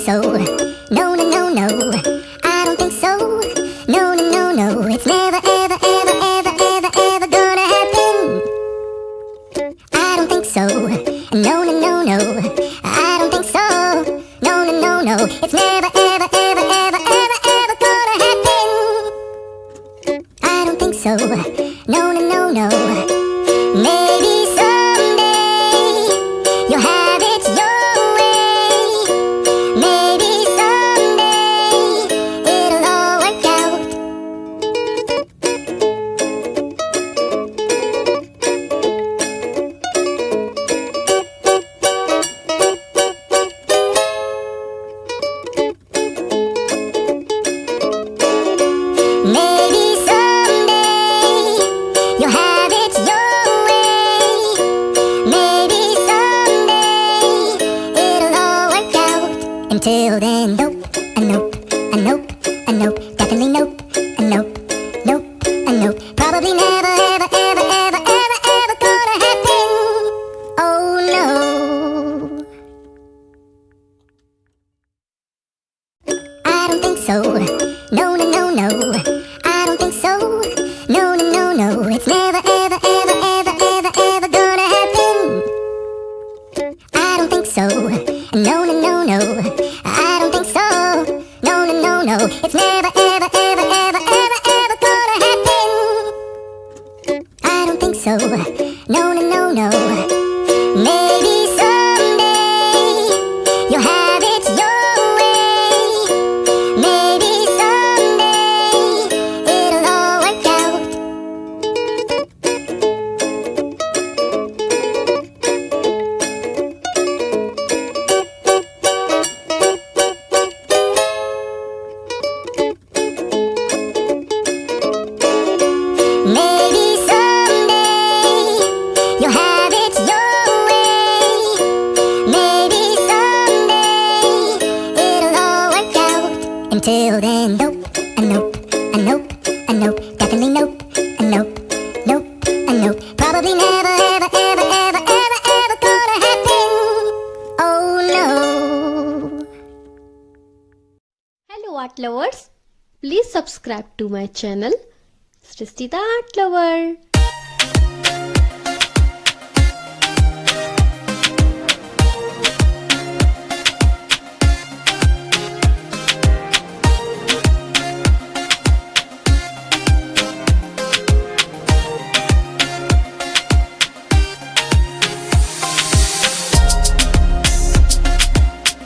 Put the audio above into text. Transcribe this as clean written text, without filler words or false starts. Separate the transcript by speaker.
Speaker 1: so. No, no, no, no. I don't think so. No, no, no, no. It's never, ever, ever, ever, ever, ever gonna happen. I don't think so. No, no, no, no. I don't think so. No, no, no, no. It's never, ever, ever, ever, ever, ever gonna happen. I don't think so. No, no, no, no. Maybe someday you'll have it your way. Maybe someday it'll all work out. Maybe someday you'll have it your way. Maybe someday it'll all work out. Until then, nope, a nope, a nope, a nope, definitely nope, a nope, nope, a nope. Probably never, ever, ever, ever, ever, ever gonna happen. Oh no. I don't think so. No, no, no, no. I don't think so. No, no, no, no. It's never, ever, ever, ever, ever, ever gonna happen. I don't think so. No, no, no, no. I don't think so. No, no, no, no. It's never, ever, ever, ever, ever, ever gonna happen. I don't think so. No, no, no, no. Maybe someday you'll have it your way. Maybe someday it'll all work out. Maybe someday you'll have it your way. Maybe someday it'll all work out. Until then, nope, a nope, a nope, a nope, definitely nope, a nope, nope, a nope. Probably never, ever, ever, ever, ever, ever gonna happen. Oh no.
Speaker 2: Hello art lovers, please subscribe to my channel Srishti the Art Lover.